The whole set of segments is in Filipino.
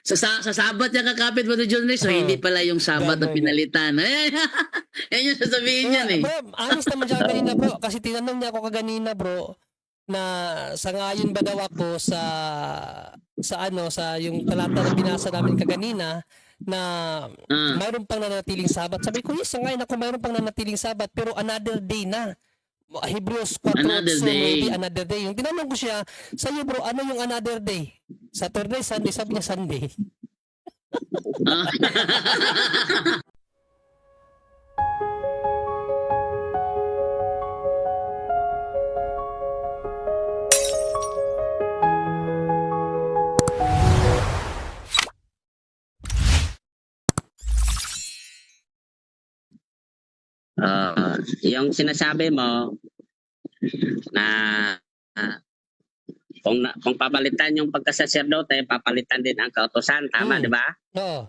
Sa Sabat yung kakapit mo ni John Ray, so hindi pala yung Sabat na Ganon. pinalitan. Yan yung sasabihin yan eh. Bro, honest naman siya kanina bro, kasi tinanong niya ako kaganina bro, na sangayon ba daw ako sa yung talata na binasa namin kaganina na mayroon pang nanatiling Sabat. Sabi ko, yes, sangayon ako mayroon pang nanatiling Sabat, pero another day na. Hebrews 4, Another so day. maybe another day. Yung tinanong ko siya, sa'yo bro, ano yung another day? Saturday, Sunday, sabi niya Sunday. Yung sinasabi mo na kung papalitan yung pagkasaserdote, papalitan din ang kautusan, tama, di ba? Oo.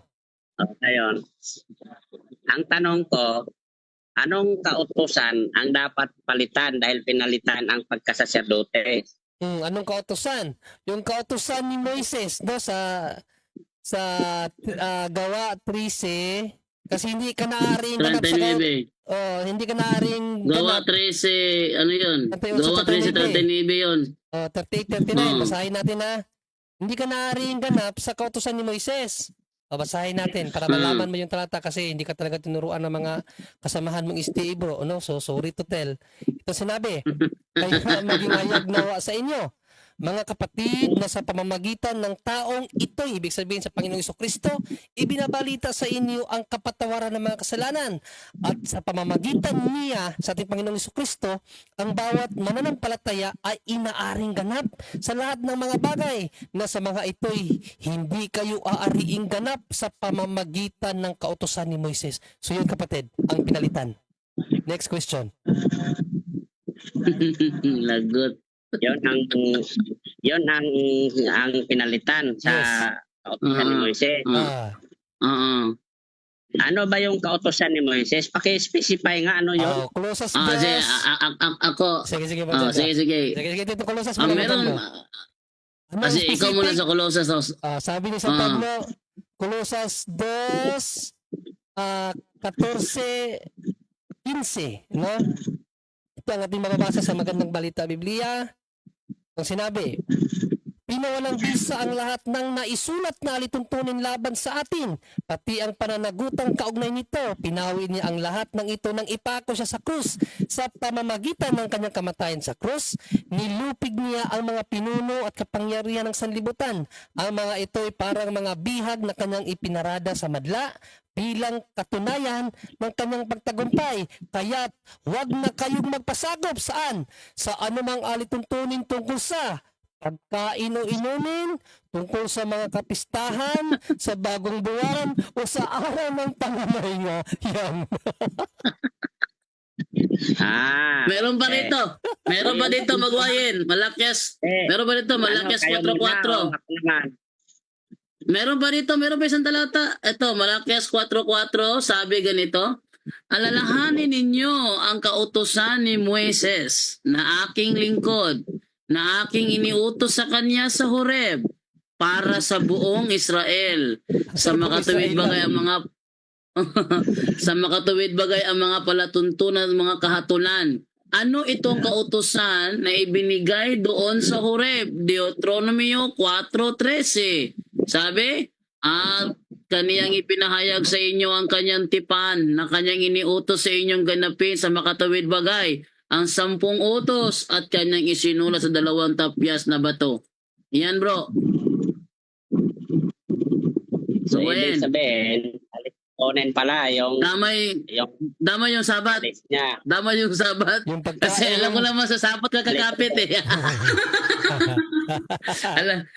Ngayon, ang tanong ko, anong kautusan ang dapat palitan dahil pinalitan ang pagkasaserdote? Anong kautusan? Yung kautusan ni Moises no sa Gawa 13, kasi hindi ka naaring ganap sa hindi ka naaring Gawa 13, ano yun? Gawa 13, 39 yun. 38, 39, basahin natin ha. Hindi ka naaring ganap sa kautusan ni Moises. Basahin natin para malaman mo yung talata kasi hindi ka talaga tinuruan ng mga kasamahan mong STA bro. No? So sorry to tell. Ito sinabi, kaya maging hayag nawa sa inyo, mga kapatid, na sa pamamagitan ng taong ito, ibig sabihin sa Panginoong Jesucristo, ibinabalita sa inyo ang kapatawaran ng mga kasalanan. At sa pamamagitan niya, sa ating Panginoong Jesucristo, ang bawat mananampalataya ay inaaring ganap sa lahat ng mga bagay na sa mga ito'y hindi kayo aariing ganap sa pamamagitan ng kautusan ni Moises. So yun kapatid, ang pinalitan. Next question. Lagot. Yon ang pinalitan sa kautusan ni Moises. Ano ba yung kautusan ni Moises? Paki-specify nga ano yun. Colossus Ako. Sige. Sige. Sige, dito Colossus. Meron. Kasi ikaw muna sa Colossus. Sabi ni San Pablo, Colossus 2, 14, 15. No? Ito ang ating mababasa sa Magandang Balita Biblia. Ang sinabi, pinawalang bisa ang lahat ng naisulat na alituntunin laban sa atin, pati ang pananagutang kaugnay nito. Pinawi niya ang lahat ng ito nang ipako siya sa krus. Sa pamamagitan ng kanyang kamatayan sa krus, nilupig niya ang mga pinuno at kapangyarihan ng sanlibutan. Ang mga ito ay parang mga bihag na kanyang ipinarada sa madla bilang katunayan ng kanyang pagtagumpay. Kaya't huwag na kayong magpasagop saan? Sa anumang alituntunin tungkol sa pagkain o inumin, tungkol sa mga kapistahan, sa bagong buwan, o sa araw ng pangamahinga. Yan. Meron pa dito. Meron pa dito magwayin. Malakyas. Meron pa dito Malakyas 4:4. Meron pa dito, meron pa isang talata. Ito, Malakyas 4:4, sabi ganito, alalahanin ninyo ang kautusan ni Moises na aking lingkod, na aking iniutos sa kanya sa Horeb para sa buong Israel. Sa makatuwid bagay ang mga sa makatuwid bagay ang mga palatuntunan at mga kahatulan. Ano itong kautusan na ibinigay doon sa Horeb? Deuteronomio 4:13. Sabi, at kaniyang ipinahayag sa inyo ang kanyang tipan na kanyang iniutos sa inyong ganapin sa makatawid bagay, ang 10 utos at kanyang isinulat sa 2 tapyas na bato. Yan bro. So ibig sabihin, alituntunin pala yung Damay yung Sabat. niya. Damay yung Sabat. Yung Kasi alam ko naman sa Sabat ka kakapit eh.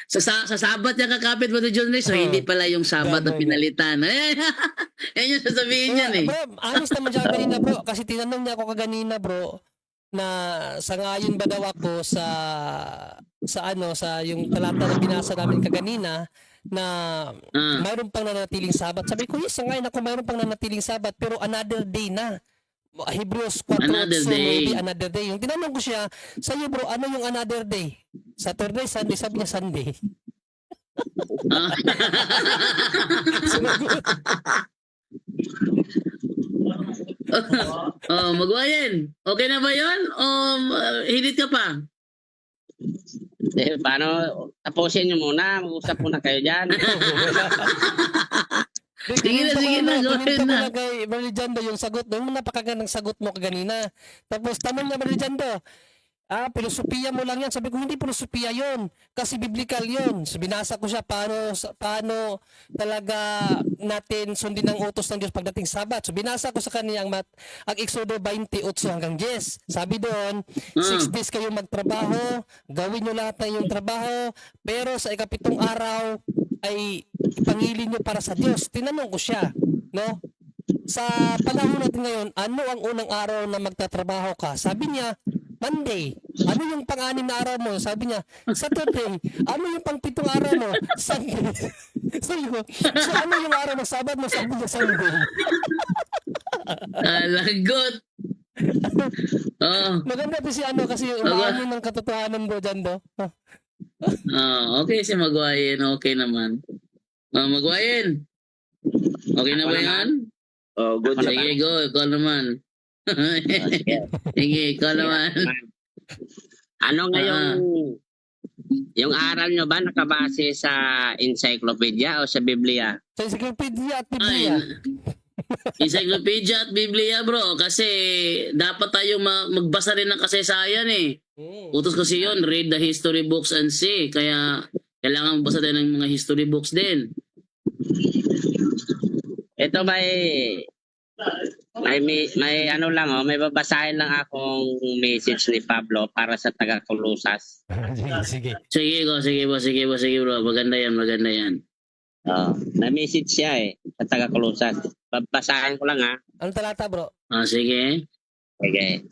Sa Sabat yung kakapit mo ni John Ray, so hindi pala yung Sabat na pinalitan. Yan yung sasabihin yan eh. Bro, honest naman siya kanina bro, kasi tinanong niya ako kaganina bro, na sangayon ba daw ako sa yung talata na binasa namin kaganina na mayroon pang nanatiling Sabat. Sabi ko, yes, sangayon ako mayroon pang nanatiling Sabat, pero another day na. Hebrews 4, Another so day. maybe another day. Yung tinanong ko siya, sa'yo bro, ano yung another day? Saturday, Sunday, sabi niya Sunday. Ah. Sumagot. Oh, magwayin. Okay na ba 'yon? O hinit ka pa? Paano? Tapusin nyo muna. Mag-usap muna kayo dyan. Sige na, sige na, Kuninto gawin ko na. lang kay Marijando yung sagot. Yung napakagandang sagot mo kaganina. Tapos tanong niya Marijando, filosofiya mo lang yan. Sabi ko, hindi filosofiya yun. Kasi biblical yun. So, binasa ko siya paano talaga natin sundin ang utos ng Diyos pagdating Sabat. So, binasa ko sa kanya ang Exodo 28 hanggang 10. Sabi doon, 6 days kayo magtrabaho, gawin nyo lahat ng iyong trabaho, pero sa ikapitong araw ay ipangilin nyo para sa Diyos. Tinanong ko siya, no? Sa panahon natin ngayon, ano ang unang araw na magtatrabaho ka? Sabi niya, Monday. Ano yung pang-anim na araw mo? Sabi niya, Saturday. Ano yung pang-pitong araw mo? Sunday. Sabi ko, so ano yung araw ng Sabat mo? Sabi niya, Sunday. Lagot. Oh. Maganda to si ano kasi umaamin ng katotohanan mo dyan, do. Okay si Magwayin. Okay naman. Magwayin. Okay na Ako ba naman. yan? Oh, good. Sige, go. Ikaw naman. Sige, ikaw naman. Ano ngayon? Yung aral nyo ba nakabase sa encyclopedia o sa Biblia? Sa encyclopedia at Ay, Biblia. encyclopedia at Biblia, bro. Kasi dapat tayo magbasa rin ng kasaysayan eh. Utos kasi yun, read the history books and see. Kaya kailangan magbasa tayo ng mga history books din. Ito may ano lang may babasahin lang akong message ni Pablo para sa taga-Kulusas. Sige. Sige bro. Maganda yan. May message siya sa taga-Kulusas. Babasahin ko lang Anong talata, bro? Sige. Okay.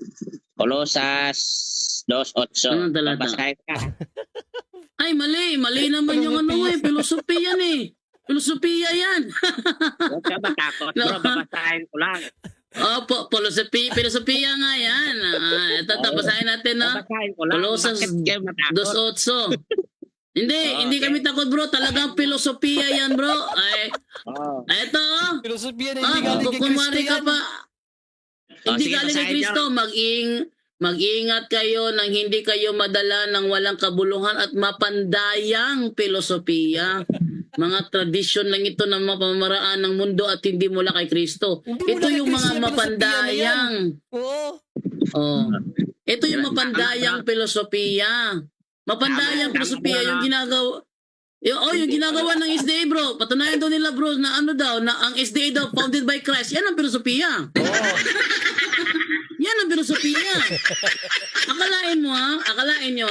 Kulusas 2:8. Anong talata? Babasahin ka. Ay, mali. Mali naman yung filosofiya yan eh. Filosofiya yan. Huwag ka matakot, bro. Babasahin ko lang. Opo, filosofiya nga yan. Ito, basahin natin na. Babasahin ko lang. Kolosas Bakit kayo matakot? 2:8. Hindi kami takot, bro. Talagang filosofiya yan, bro. Ito. Filosofiya na hindi galing kay Kung Kristo mari ka yan. pa. Hindi sige, galing kay basahin Kristo. Mag-ingat kayo nang hindi kayo madala ng walang kabuluhan at mapandayang filosofiya. Mga tradisyon lang ito ng mga pamamaraan ng mundo at hindi mula kay Kristo. Hindi Ito mula kay yung Kristo mga yung mapandayang. Oo. Ito yung mapandayang filosofiya. Mapandayang filosofiya yung ginagawa. Yung ginagawa ng SDA, bro. Patunayan daw nila, bro, na na ang SDA daw founded by Christ. Yan ang filosofiya. Yan ang filosofiya. Akalain nyo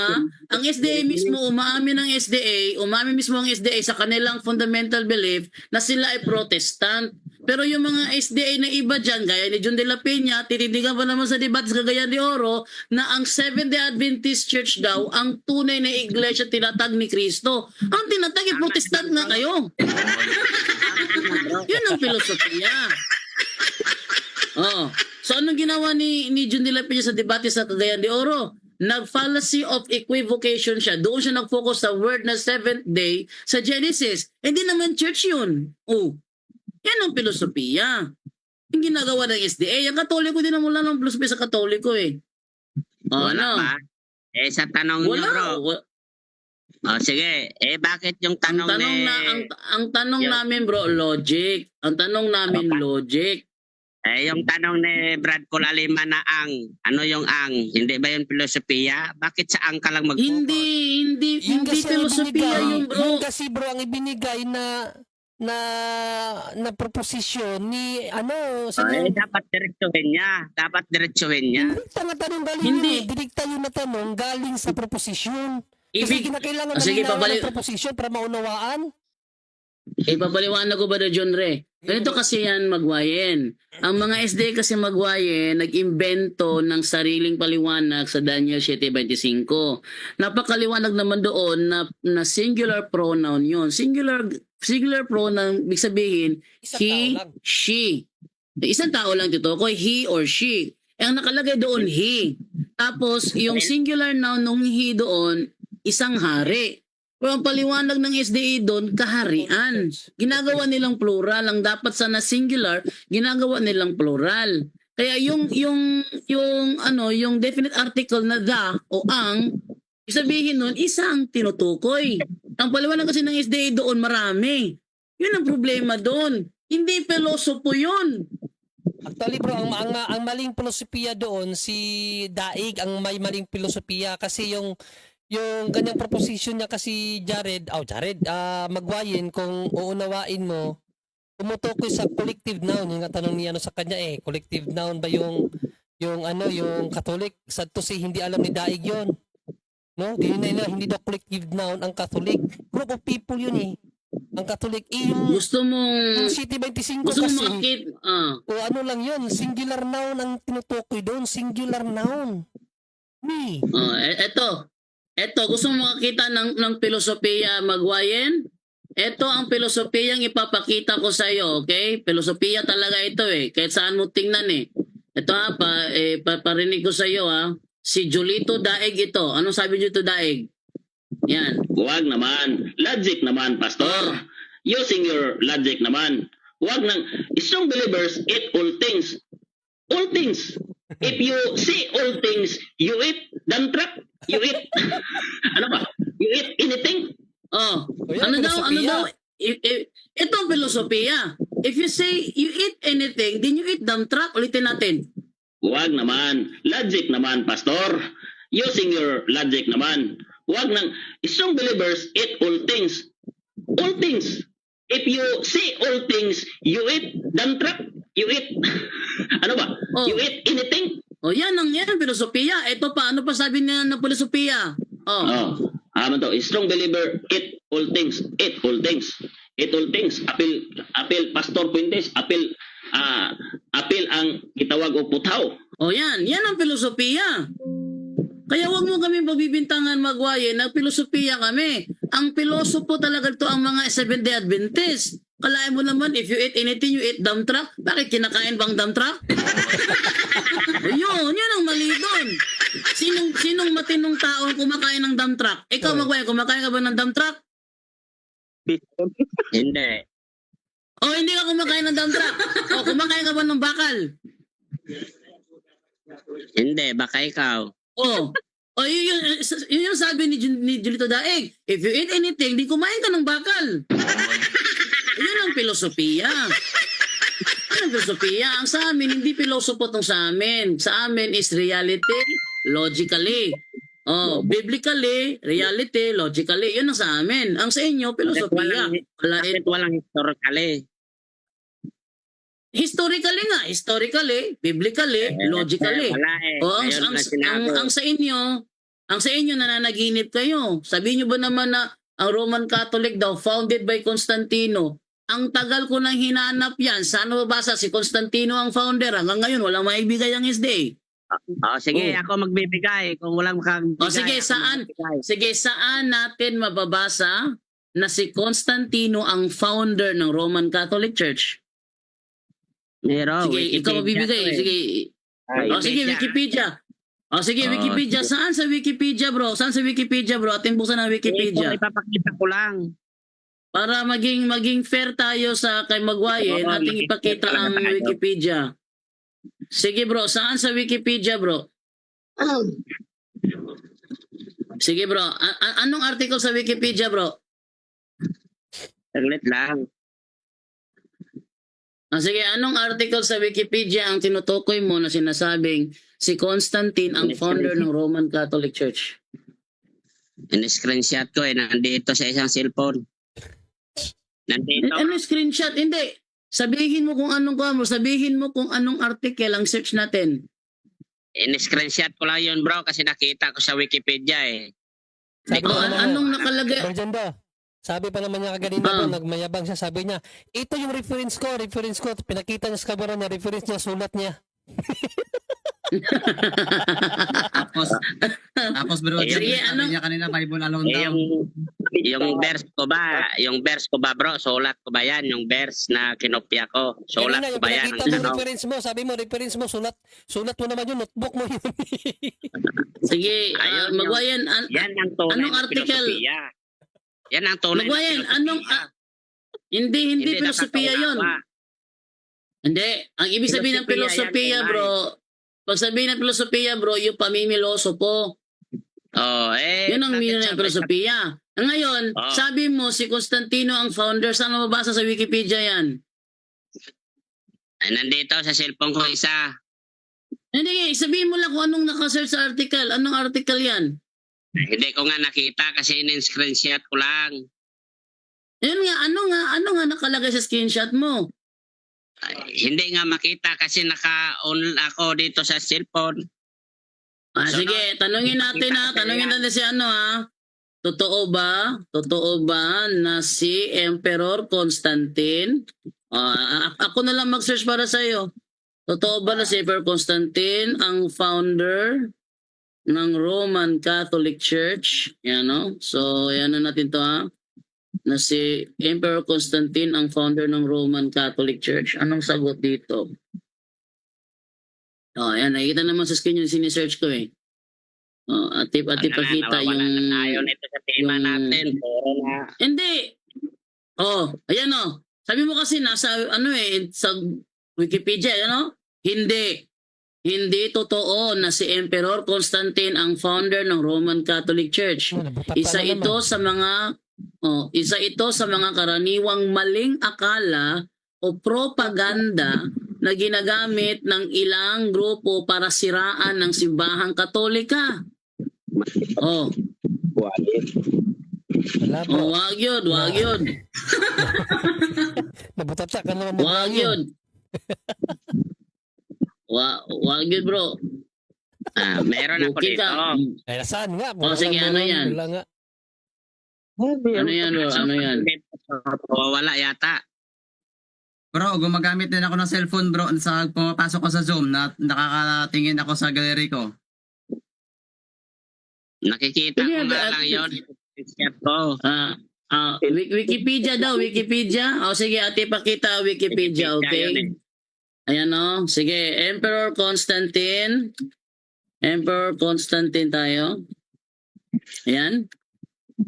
ang SDA mismo, umamin ang SDA sa kanilang fundamental belief na sila ay Protestant. Pero yung mga SDA na iba dyan, gaya ni John de la Peña, titindigan pa naman sa debates sa Cagayan de Oro na ang Seventh-day Adventist Church daw ang tunay na iglesia tinatag ni Kristo. Ang tinatag ay Protestant na kayo. Yun ang filosofiya. So anong ginawa ni John de la Peña sa debate sa Cagayan de Oro? Nag-fallacy of equivocation siya. Doon siya nag-focus sa word na seventh day sa Genesis. Hindi naman church yun. Yan ang filosofiya. Yung ginagawa ng SDA. Yung Katoliko din naman wala ng filosofiya sa Katoliko eh. Wala ba? Sa tanong nyo, bro. Sige. Bakit yung tanong ang tanong namin, bro, logic. Ang tanong namin, logic. Yung tanong ni Brad Kulalima na ano yung hindi ba yung filosofiya? Bakit sa ka lang mag-focus? Hindi filosofiya yung bro. Yung kasi bro, ang ibinigay na proposisyon ni dapat diretsuhin niya. Tanong galing Hindi. Direkta yun na tanong galing sa proposisyon. Kasi kinakailangan Sige, malinawan ng proposisyon para maunawaan. Ipapaliwanag ko ba na John Ray? Ganito kasi yan, Magwayen. Ang mga SDA kasi Magwayen, nag-imbento ng sariling paliwanag sa Daniel 7:25. Napakaliwanag naman doon na singular pronoun yun. Singular pronoun, ibig sabihin, he, she. Isang tao lang dito, he or she. Ang nakalagay doon, he. Tapos, yung singular noun nung he doon, isang hari. Pero ang paliwanag ng SDA doon, kaharian. Ginagawa nilang plural. Ang dapat sana singular, ginagawa nilang plural. Kaya yung definite article na the o ang, sabihin nun, isa ang tinutukoy. Ang paliwanag kasi ng SDA doon, marami. Yun ang problema doon. Hindi pilosopo yun. Actually bro, ang maling filosofiya doon, si Daig ang may maling filosofiya kasi yung ganyang proposition niya kasi Jared, Magwayin, kung uunawain mo, tumutukoy sa collective noun. Yung tanong niya sa kanya collective noun ba yung Catholic? Sad to say, hindi alam ni Daig yun. No? Hindi daw collective noun ang Catholic. Group of people yun Ang Catholic, yung City 25 gusto kasi, mong makit, o ano lang yun, singular noun ang tinutukoy doon, singular noun. Eto, gusto mo makita ng filosofiya, Magwayen? Ito ang filosofiyang ipapakita ko sa iyo, okay? Filosofiya talaga ito kahit saan mo tingnan Ito paparinig ko sa iyo Si Julito Daig ito. Anong sabi Julito Daig? Yan. Huwag naman. Logic naman, Pastor. Using your logic naman. Huwag nang, strong believers eat all things. All things. If you see all things, you eat dump truck, you eat, ano ba? You eat anything? Ano daw? Ito ang filosofiya. If you say you eat anything, then you eat dump truck. Ulitin natin. Huwag naman. Logic naman, Pastor. Using your logic naman. Huwag nang, strong believers eat all things. All things. If you see all things, you eat dump truck, you eat, ano ba? You eat anything? Yan ang filosofiya. Ito pa, ano pa sabi niya ng filosofiya? To. Strong believer eat all things. Eat all things. Eat all things. Apil Pastor Puentes, apil ang gitawag o putaw. Yan ang filosofiya. Kaya wag mo kami pagbibintangan, Magwayen, na filosofiya kami. Ang filosopo talaga ito ang mga Seventh-day Adventist. Kalahin mo naman, if you eat anything, you eat dump truck. Bakit kinakain bang dump truck? Yun ang mali doon. Sinong matinong tao kumakain ng dump truck? Ikaw, Magwayen, kumakain ka ba ng dump truck? Hindi. Hindi ka kumakain ng dump truck. Kumakain ka ba ng bakal? Hindi, baka ikaw. Yun yung sabi ni Julito Daig. If you eat anything, di kumain ka ng bakal. Yun ang filosofiya. Ang sa amin, hindi filosopo tong sa amin. Sa amin is reality, logically. Biblically, reality, logically. Yun ang sa amin. Ang sa inyo, filosofiya. Bakit walang historically? Historically, biblically, logically. Ang sa inyo nananaginip kayo. Sabihin niyo ba naman na ang Roman Catholic daw founded by Constantino? Ang tagal ko nang hinanap yan. Saan mababasa si Constantino ang founder? Hanggang ngayon walang maibigay ang SDA. Sige, ako magbibigay kung walang makagbigay. Sige, saan natin mababasa na si Constantino ang founder ng Roman Catholic Church? Meron, sige, ikaw mabibigay. Sige, Wikipedia. Wikipedia. Saan sa Wikipedia, bro? Ating buksan ang Wikipedia. Ito, ipapakita ko lang. Para maging fair tayo sa kay Magwayen, ating ipakita ang Wikipedia. Sige, bro. Saan sa Wikipedia, bro? Sige, bro. Anong article sa Wikipedia, bro? Saglit lang. Sige, anong article sa Wikipedia ang tinutukoy mo na sinasabing si Constantine ang founder ng Roman Catholic Church? In-screenshot ko nandito sa isang cellphone. Nandito. Ano screenshot? Hindi. Sabihin mo kung anong article ang search natin. In-screenshot ko lang yun, bro, kasi nakita ko sa Wikipedia Anong nakalagay? Sabi pa naman niya kaganina nagmayabang siya, sabi niya, ito yung reference ko, pinakita niya sa kamera niya, reference niya, sulat niya. Tapos bro, sabi niya kanina, Bible alone daw. Yung verse ko ba, bro, sulat ko ba yan? Yung verse na kinopya ko, sulat ko ba yan? Pinakita mo reference mo, sabi mo, reference mo, sulat mo naman yun, notebook mo yun. Sige, Magwayen, yan ang tunay anong na article? filosofiya. Yan ang tunay Magwayan, filosofiya. anong... hindi filosofiya yun. nakakaunawa. Hindi. Ang ibig sabihin ng Filosofiya filosofiya, yan, bro, pag sabihin ng filosofiya, bro, yung pamimiloso po. Yun ang bakit meaning ng sabi- filosofiya. Ngayon, Oh. sabi mo, si Constantino ang founder. Saan mo mabasa sa Wikipedia yan? Ay, nandito sa cellphone ko isa. Hindi, sabihin mo lang kung anong nakasearch sa article. Anong article yan? Hindi ko nga nakita kasi in-screenshot ko lang. Yun nga, ano nga nakalagay sa screenshot mo? Hindi nga makita kasi naka-on ako dito sa cellphone. Sige, tanungin natin tanungin natin si Totoo ba na si Emperor Constantine, ako na lang mag-search para sa iyo. Totoo ba na si Emperor Constantine ang founder ng Roman Catholic Church? Yan, no? So, yan na natin to, na si Emperor Constantine ang founder ng Roman Catholic Church. Anong sagot dito? Ayan, nakikita naman sa screen yung sinisearch ko eh. Atip pakita yung... Nawawala na tayo nito sa tema yung- natin. Puro na. Hindi! Ayan Sabi mo kasi nasa, sa Wikipedia, Hindi. Hindi totoo na si Emperor Constantine ang founder ng Roman Catholic Church. Isa ito sa mga karaniwang maling akala o propaganda na ginagamit ng ilang grupo para siraan ng simbahang Katolika. Wala bro. Wag yun. Nabutatsa ka naman. Wag yun. Wag yun, bro. Meron ako Bukid dito. ka. Ay, saan nga? Sige, ano yan? Wala nga. Ano yan, bro? Ano yan? Wala yata. Bro, gumagamit din ako ng cellphone bro sa pumapasok ko sa Zoom na nakakatingin ako sa gallery ko. Nakikita Sige, ko nga but- lang yun. Screenshot ko. Wikipedia daw, Wikipedia. Sige, ate pakita Wikipedia, okay? yun eh. Ayan sige, Emperor Constantine tayo. Ayan.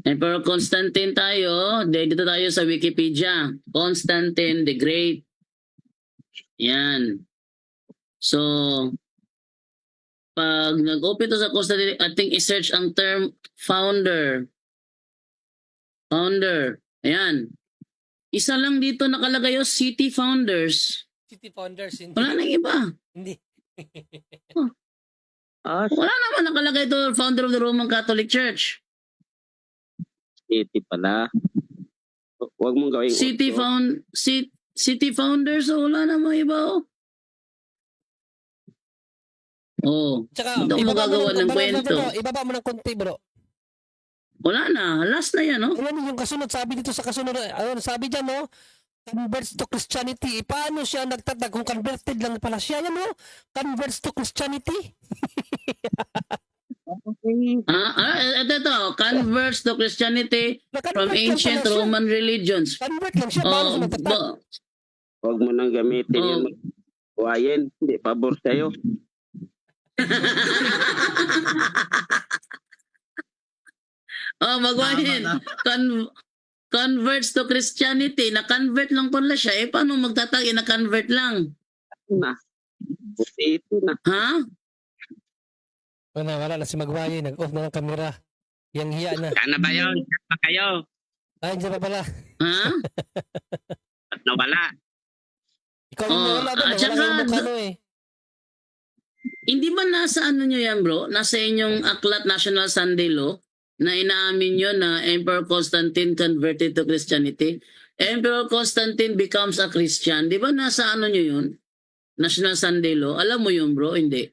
Emperor Constantine tayo. Dito tayo sa Wikipedia. Constantine the Great. Ayan. So, pag nag-open to sa Constantine, ating i-search ang term founder. Ayan. Isa lang dito nakalagay city founders. City Founders. Hindi. Wala nang iba. Hindi. Wala naman nakalagay ito, founder of the Roman Catholic Church. City pala. Huwag mong gawin. City founders, wala namang iba. Tsaka, Ito magagawa ng kwento. Ibaba mo ng konti bro. Wala na, last na yan, Ano yung kasunod? Sabi dito sa kasunod, sabi dyan, converts to Christianity. Paano siya nagtatag kung converted lang pala siya? Yan, converts to Christianity. Ito, converts to Christianity from ancient Roman religions. Convert lang siya. Paano siya nagtatag? Huwag mo nang gamitin yung buhayin. Hindi, pabor sa'yo. Magwahin. Converts to Christianity. Na-convert lang pala siya. Paano magtatag? Na-convert lang. Buti ito na. Ha? Wala na si Magwaye. Nag-off na ng kamera. Yang hiya na. Kana ba yun? Chat pa kayo. Ay, hindi pa pala. Ha? At nawala. Ikaw yung wala doon. at saka, Wala yung mukha Hindi ba nasa nyo yan, bro? Nasa inyong aklat National Sunday Law na inaamin nyo na Emperor Constantine converted to Christianity? Emperor Constantine becomes a Christian. Di ba nasa nyo yun? National Sunday Law. Alam mo yun, bro? Hindi.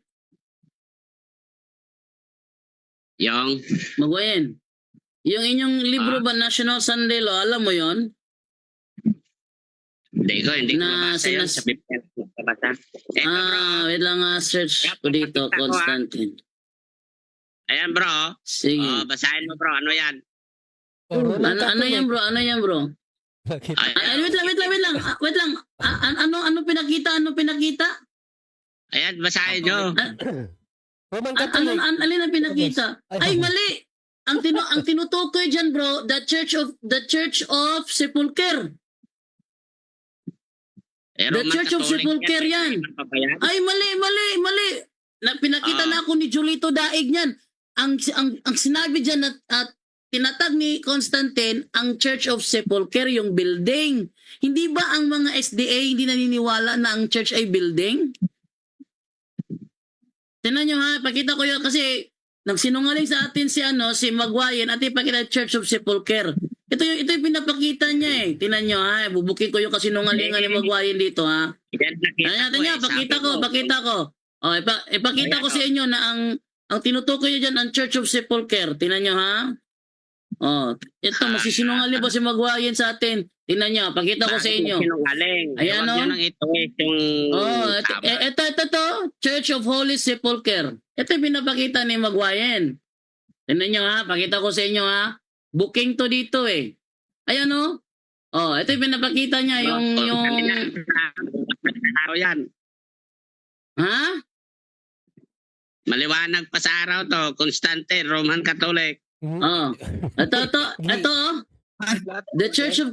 Yung Magwayen. Yung inyong libro ba, National Sunday Law, alam mo yun? hindi ko Na mabasa yun. sinas- Sa Biblia ko mabasa. Eto bro. Wait lang, search ko dito, Pakita ko, Constantine. Ayan bro. Sige. Basahin mo bro. Ano yan? Ano yan, bro? Ano yan, bro? Ayan, Wait lang. Ano pinakita? ayan basahin nyo. Roman Catholic. Alin ang pinakita? Ay, mali! ang tinutukoy diyan, bro, the Church of Sepulchre. The Church of Sepulchre yan. Ay, mali. Pinakita na ako ni Julito Daig niyan. Ang sinabi diyan at tinatag ni Constantine ang Church of Sepulchre, yung building. Hindi ba ang mga SDA hindi naniniwala na ang church ay building? Tingnan nyo ha, pakita ko yun kasi nagsinungaling sa atin si Maguayen at ipakita Church of Sepulchre. Ito yung pinapakita niya eh. Tingnan nyo ha, bubukin ko yung kasinungalingan ni Maguayen dito ha. Tingnan niya, pakita ko. O, ipakita ko sa inyo na ang tinutukoy nyo dyan ang Church of Sepulchre. Tingnan nyo ha. Oh, ito masisinungaling ba si Maguayen sa atin? Tingnan niyo, pakita ko sa inyo. Ayan o. Ito, Church of Holy Sepulchre. Ito yung pinapakita ni Maguayen. Tingnan niyo ha, pakita ko sa inyo ha. Booking to dito eh. Ayan o. Oh, ito yung pinapakita niya yung yan. Ha? Maliwanag pa sa araw to, Constantine, Roman Catholic. Oh. Ito. The Church of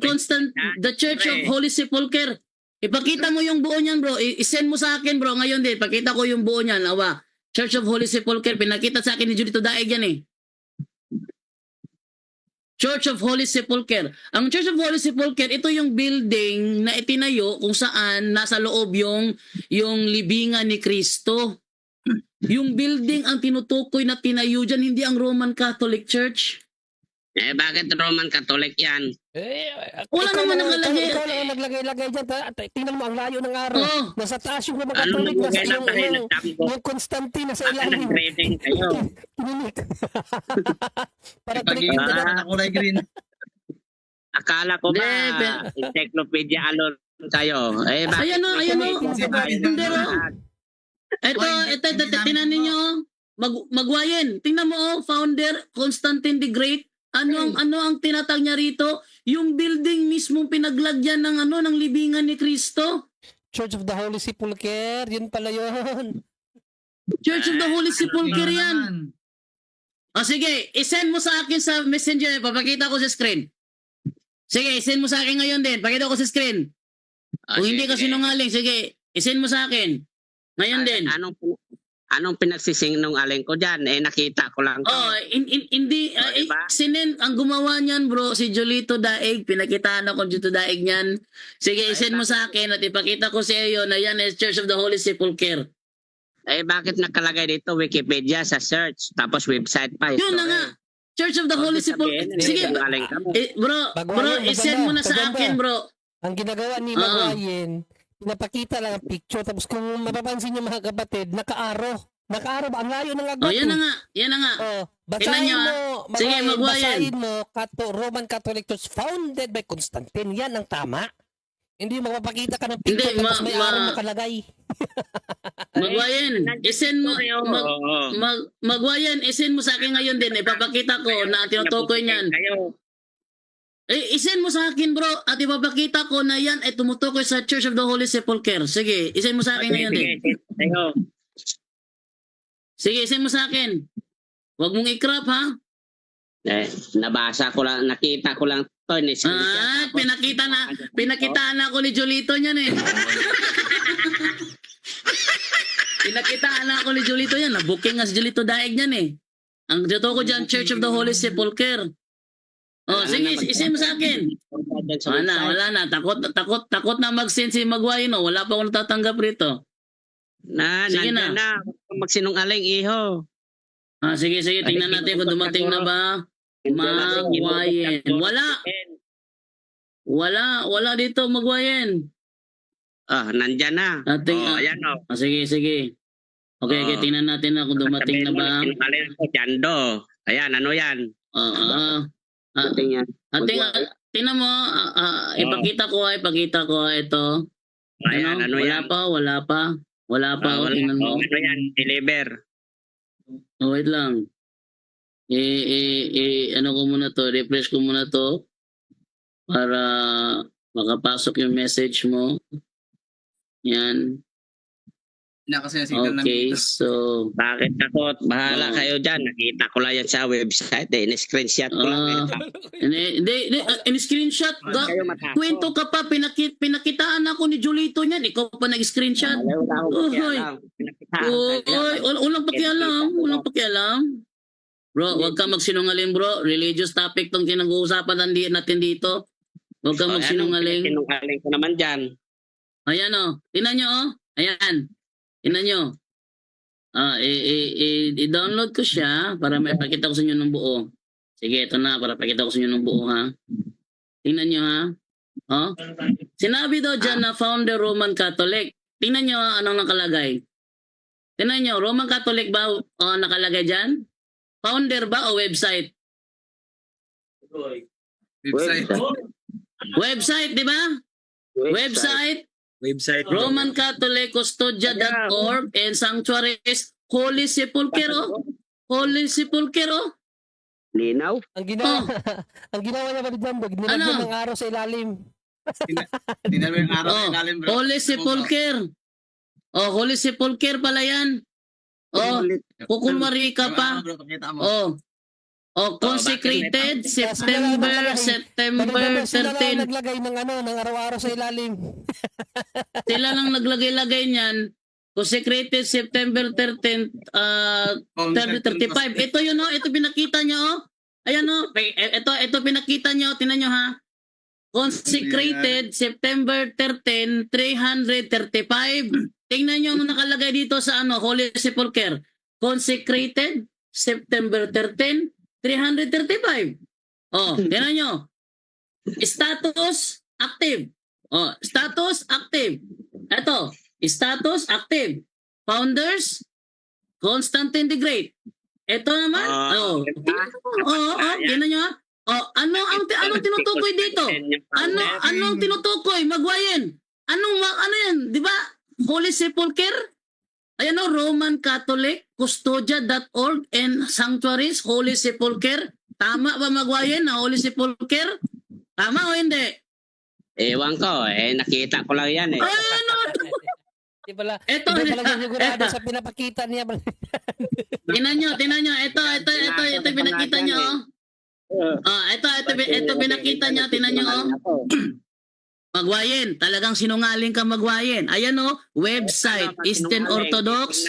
Holy Sepulchre. Ipakita mo yung buo niyan, bro. I-send mo sa akin, bro. Ngayon din, pakita ko yung buo niyan. Awa. Church of Holy Sepulchre. Pinakita sa akin ni Julito Daig yan eh. Church of Holy Sepulchre. Ang Church of Holy Sepulchre, ito yung building na itinayo kung saan nasa loob yung libingan ni Kristo. Yung building ang tinutukoy na tinayo dyan, hindi ang Roman Catholic Church. Bakit Roman Catholic yan? Wala naman nakalagay. Ikaw lang ang naglagay-lagay dyan. Tingnan mo ang layo ng araw. Oh. Nasa taas yung Roman Catholic. Nasa yung Constantine nasa ilalim. Nag-grading kayo. Kininik. Para Pag-iinta na kulay green. Akala ko ba, encyclopedia alon kayo. Ayan o. Hindi ro. Ito, tingnan ninyo. Maguayen. Tingnan mo founder Constantine the Great. Ano ang tinatag niya rito? Yung building mismo pinaglagyan ng libingan ni Kristo. Church of the Holy Sepulchre, yun pala yun. Church of the Holy Sepulchre yan. O sige, isend mo sa akin sa messenger. Papakita ko sa screen. Sige, isend mo sa akin ngayon din. Pakita ko sa screen. Kung hindi ka sinungaling, sige, isend mo sa akin. Ngayon din. Anong pinagsisingnungaling ko dyan? Nakita ko lang to. Hindi. Diba? Ang gumawa niyan, bro, si Julito Daig. Pinakitaan ako Julito Daig niyan. Sige, isend mo sa akin at ipakita ko sa iyo na yan is Church of the Holy Sepulchre. Bakit nakalagay dito Wikipedia sa search? Tapos website pa. Yun na nga. Church of the Holy Sepulchre. Sige, bro, isend mo na sa akin, bro. Ang ginagawa ni Maguayen, pinapakita lang ang picture. Tapos kung mapapansin niyo mga kapatid, naka-arrow. Naka-arrow ba? Ang layo ng agad. Yan na nga. Basahin mo. Sige, Maguayen. Basahin mo, Roman Catholic Church founded by Constantine. Yan ang tama. Hindi mo mapapakita ka ng picture tapos may araw nakalagay. Maguayen, isend mo. Maguayen, isend mo sa akin ngayon din. Ipapakita ko na tinutukoy niyan. Isend mo sa akin, bro, at ipapakita ko na yan ay tumutukoy sa Church of the Holy Sepulchre. Sige, isend mo sa akin ngayon din. Sige, isend mo sa akin. Huwag mong i-crop, ha? Nabasa ko lang, nakita ko lang to. Pinakitaan na ako ni Julito niyan eh. Pinakitaan na ako ni Julito yan. Nabooking nga si Julito Daig niyan eh. Ang dito ko dyan, Church of the Holy Sepulchre. Sige, isend mo sa akin. Wala na. Takot na mag-send si Maguayen. Wala pa akong natatanggap rito. Sige na. Magsinungaling, iho. Sige. Tingnan natin kung dumating na ba. Maguayen. Wala dito, Maguayen. Nandyan na. Ayan o. Sige. Okay, tingnan natin na kung dumating na ba. Jando. Ayan, ano yan? Tingnan mo, ipakita ko ito. Ayan, Wala pa. Tingnan mo. Ano yan? Deliver. Wait lang. Ano ko muna to, refresh ko muna to para makapasok yung message mo. Yan. Na kasi yung signal namin Okay, dito. so Bakit ako? Bahala Oo. kayo dyan. Nakita ko lang yan sa website. In-screenshot ko lang. hindi, in-screenshot. Kayo matapos. Kwento ka pa, pinakitaan ako ni Julito niyan. Ikaw pa nag-screenshot. Wala akong pakialam. Pinakitaan kayo. Walang pakialam. Walang pakialam. Bro, wag kang magsinungaling, bro. Religious topic tong kinag-uusapan natin dito. Wag kang magsinungaling. Sinungaling ko naman dyan. Ayan o. Tingnan nyo o. Ayan. Tingnan nyo. I-download ko siya para maipakita ko sa inyo ng buo. Sige, ito na. Para pakita ko sa inyo ng buo, ha. Tingnan nyo, ha. Oh. Sinabi daw dyan na founder Roman Catholic. Tingnan nyo anong nakalagay. Tingnan nyo, Roman Catholic ba nakalagay dyan? Founder ba o website? Website. Website, di ba? Website. Roman Catholic Custodia.org and Sanctuaries Holy Sepulchre. Holy Sepulchre. Linaw. Ang ginawa, Oh. ang ginawa niya ba dyan, bro? Nilagyan Ano? ng araw sa ilalim. Tingnan mo yung araw sa ilalim, bro. Holy Sepulchre. Holy Sepulchre pala yan. Kukunwari ka Yung pa. araw, bro, pakita mo. Consecrated September Sila lang 13. naglagay ng araw-araw sa ilalim. Sila lang naglagay-lagay niyan. Consecrated September 13, 35. Ito yun o, ito pinakita niya o. Ayan o, ito pinakita niya o, tinan nyo ha. Consecrated September 13, 335. Tingnan nyo ano nakalagay dito sa Holy Sepulchre. Consecrated September 13, 335. Tingnan nyo. Status active. Status active. Ito, status active. Founders, Constantine the Great. Ito naman, tingnan nyo. Anong tinutukoy dito? Anong tinutukoy? Magwayin. Ano yan? Di ba? Holy Sepulchre? Ayan o, Roman Catholic Custodia.org and Sanctuaries Holy Sepulchre. Tama ba magwayin na Holy Sepulchre? Tama o hindi? Ewan ko. Nakita ko lang yan eh. Di pala, Ito, hindi pala sigurado sa pinapakita niya. Tinan nyo. Ito pinakita nyo. Ito pinakita nyo. Tinan nyo. Magwayin. Talagang sinungaling ka magwayin. Ayan website. Eastern Orthodox.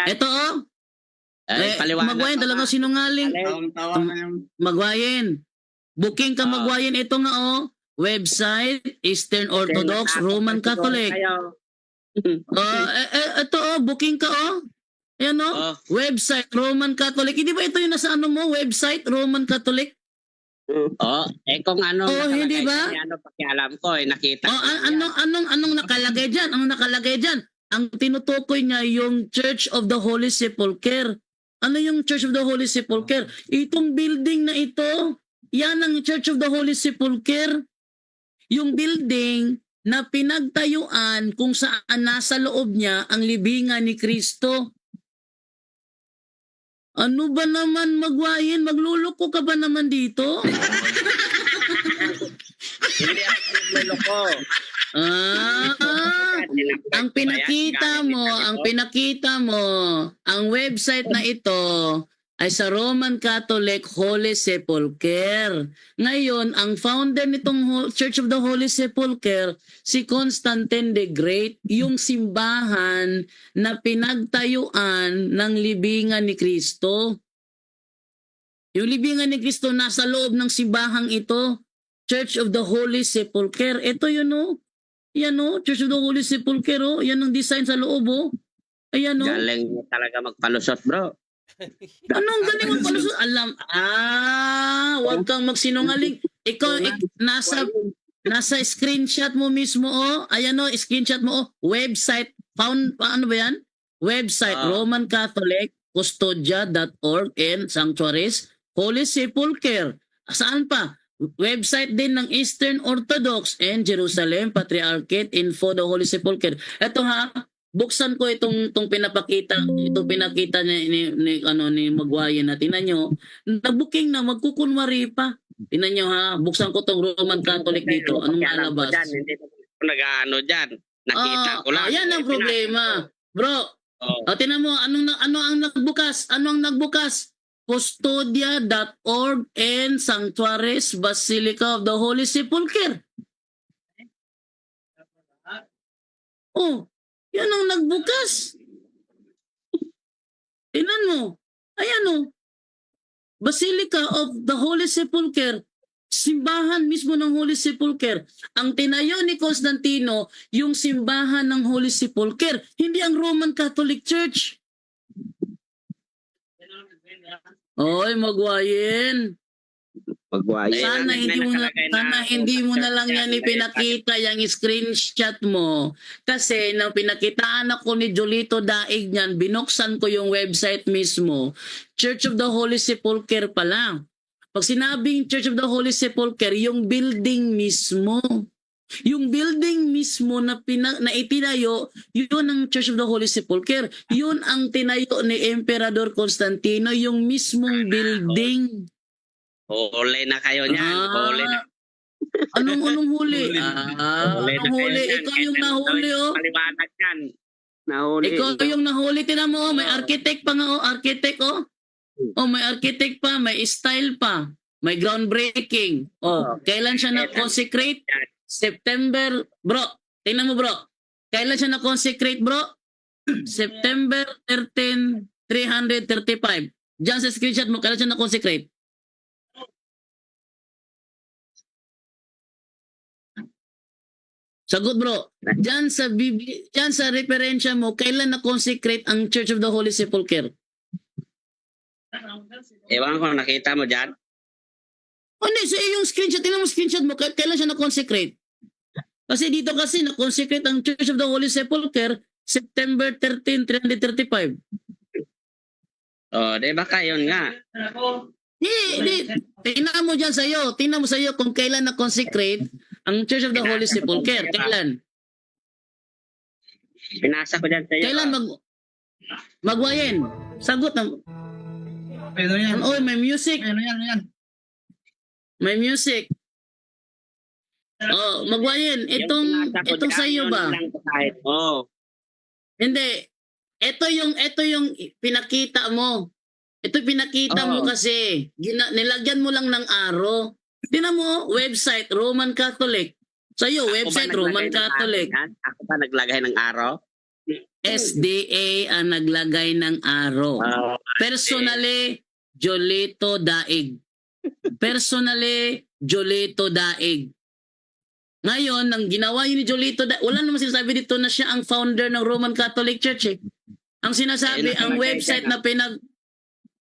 Ito magwayin. Talagang sinungaling. Tawang-tawa na yung... Magwayin. Booking ka magwayin. Ito nga website. Eastern Orthodox. Roman Catholic. Ito booking ka Ayan website Roman Catholic. Hindi ba ito yung nasa website Roman Catholic? Kung ano hindi ba? Pakialam ko nakita ko. Anong nakalagay diyan? Anong nakalagay diyan? Ang tinutukoy niya yung Church of the Holy Sepulchre. Ano yung Church of the Holy Sepulchre? Itong building na ito, yan ang Church of the Holy Sepulchre. Yung building na pinagtayuan kung saan nasa loob niya ang libingan ni Kristo. Ano ba naman magwayin? Magluloko ka ba naman dito? Hindi ako nagluloko. Ang pinakita mo, ang website na ito ay sa Roman Catholic Holy Sepulchre. Ngayon, ang founder nitong Church of the Holy Sepulchre, si Constantine the Great, yung simbahan na pinagtayuan ng libingan ni Kristo. Yung libingan ni Kristo nasa loob ng simbahang ito, Church of the Holy Sepulchre. Ito yun Yan Church of the Holy Sepulchre Yan ang design sa loob Ayan Galing mo talaga magpalusot, bro. Anong galing mo pala? Wag kang magsinungaling. Ikaw, nasa screenshot mo mismo Ayan screenshot mo website, ano ba yan? Website, Roman Catholic Custodia.org and Sanctuaries Holy Sepulchre. Saan pa? Website din ng Eastern Orthodox and Jerusalem Patriarchate Info the Holy Sepulchre. Ito buksan ko itong pinakita ni Magwayin na tinan nyo, na-booking na, magkukunwari pa. Tinan nyo buksan ko tong Roman Catholic dito. Anong malabas? Hindi ko nag-ano dyan. Nakita ko lang. Yan ang problema. Bro, Oh. tinan mo, ano ang nagbukas? Ano ang nagbukas? Custodia.org and Sanctuaries Basilica of the Holy Sepulchre. Oh, yan ang nagbukas. Tingnan mo. Ayan oh. Basilica of the Holy Sepulchre. Simbahan mismo ng Holy Sepulchre. Ang tinayo ni Constantino, yung simbahan ng Holy Sepulchre. Hindi ang Roman Catholic Church. Oy, magwayin. Pagwayo. Sana hindi mo na lang yan ipinakita yung screenshot mo. Kasi nang pinakitaan ako ni Jolito Daig niyan, binuksan ko yung website mismo. Church of the Holy Sepulchre pa lang. Pag sinabing Church of the Holy Sepulchre, yung building mismo. Yung building mismo na itinayo, yun ang Church of the Holy Sepulchre. Yun ang tinayo ni Emperador Constantino, yung mismong building. Huli na kayo niyan. Huli na. Anong huli? Huli na Anong kayo huli? niyan. Ikaw yung nahuli, oh. Paliwanag yan. Nahuli. Ikaw yung nahuli. Tinan mo, oh. May architect pa nga, oh. Architect, oh. Oh, may architect pa. May style pa. May groundbreaking. Oh, kailan siya na-consecrate? September. Bro, tingnan mo, bro. Kailan siya na-consecrate, bro? September 13, 335. Diyan sa screenshot mo, kailan siya na-consecrate? Sagot bro. Diyan sa referensya mo, kailan na-consecrate ang Church of the Holy Sepulchre? Ewan ko, nakita mo dyan? Hindi, so yung screenshot, tingnan mo screenshot mo, kailan siya na-consecrate? Kasi dito kasi na-consecrate ang Church of the Holy Sepulchre September 13, 335. Oh, di ba kayon nga? Hindi. Tingnan mo dyan sa'yo. Tingnan mo sa'yo kung kailan na-consecrate ang Church of the Holy Sepulchre. Kailan? Pinasa ko dyan sa'yo. Kailan magwayin? Sagot na. Pero yan. Oy, may music. Ano yan. May music. Oh, magwayin. Itong sa'yo ba? Oh. Hindi. Ito yung pinakita mo. Ito pinakita mo kasi nilagyan mo lang ng arrow. Tingnan mo, website Roman Catholic. Sa'yo, website Roman Catholic. Ako ba naglagay ng araw? SDA ang naglagay ng arrow. Personally, Jolito Daig. Personally, Jolito Daig. Ngayon, nang ginawa yun ni Jolito Daig, wala naman sinasabi dito na siya ang founder ng Roman Catholic Church eh. Ang sinasabi, ang website na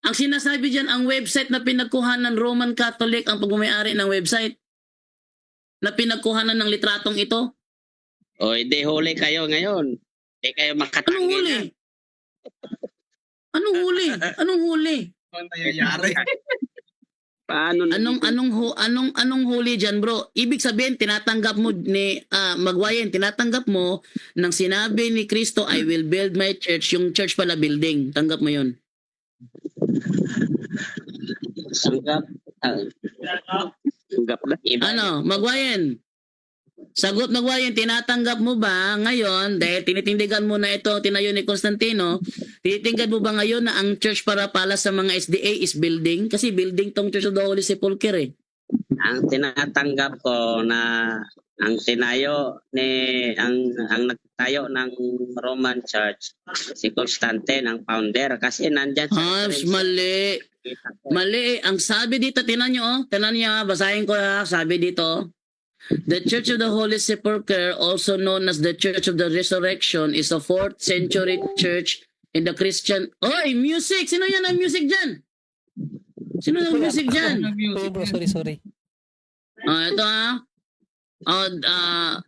ang sinasabi diyan, ang website na pinagkuhanan ng Roman Catholic ang pagmamayari ng website na pinagkuhanan ng litratong ito. O, hindi huli kayo ngayon. Hindi kayo makatanggi. Anong huli? Anong huli? Anong huli? Ano nangyayari? Paano Anong huli diyan, bro? Ibig sabihin tinatanggap mo ni Magwayen, tinatanggap mo nang sinabi ni Kristo, I will build my church, yung church pala building. Tanggap mo 'yon. Sanggap. Sanggap na. Iba. Ano, Magwayen? Sagot Magwayen, tinatanggap mo ba ngayon, dahil tinitindigan mo na ito, tinayo ni Constantino, tinitindigan mo ba ngayon na ang church para sa mga SDA is building? Kasi building tong Church of the Holy Sepulchre eh. Ang tinatanggap ko na ang tinayo ang nagtayo ng Roman Church si Constantine ang founder kasi nandyan Mali. Mali. Ang sabi dito, tinan nyo, basahin ko sabi dito. The Church of the Holy Sepulchre, also known as the Church of the Resurrection, is a 4th century church in the Christian... Oy, music! Sino yan ang music dyan? Sino ang music dyan? Bro, sorry. Ito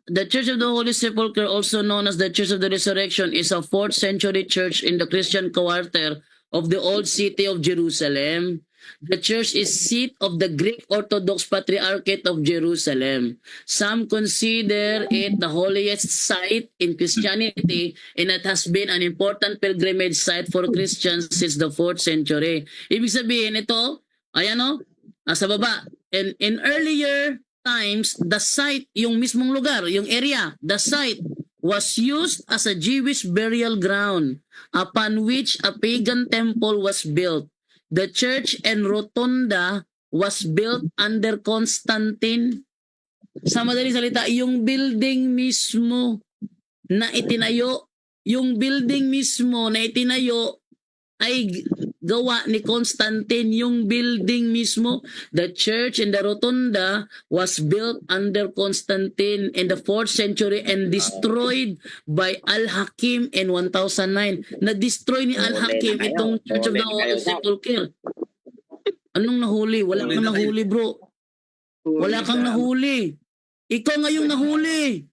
the Church of the Holy Sepulchre, also known as the Church of the Resurrection, is a 4th century church in the Christian quarter of the old city of Jerusalem. The church is seat of the Greek Orthodox Patriarchate of Jerusalem. Some consider it the holiest site in Christianity, and it has been an important pilgrimage site for Christians since the 4th century. Ibig sabihin ito, ayan o, sa baba. In earlier times, the site, yung mismong lugar, yung area, the site was used as a Jewish burial ground upon which a pagan temple was built. The church and rotunda was built under Constantine. Sa madaling salita, yung building mismo na itinayo, ay gawa ni Constantine. Yung building mismo, the church and the rotunda was built under Constantine in the 4th century and destroyed by Al-Hakim in 1009. Na-destroy ni Al-Hakim itong Church of the Holy Sepulchre. Anong nahuli? Wala kang nahuli, bro. Wala kang nahuli. Ikaw ngayong nahuli.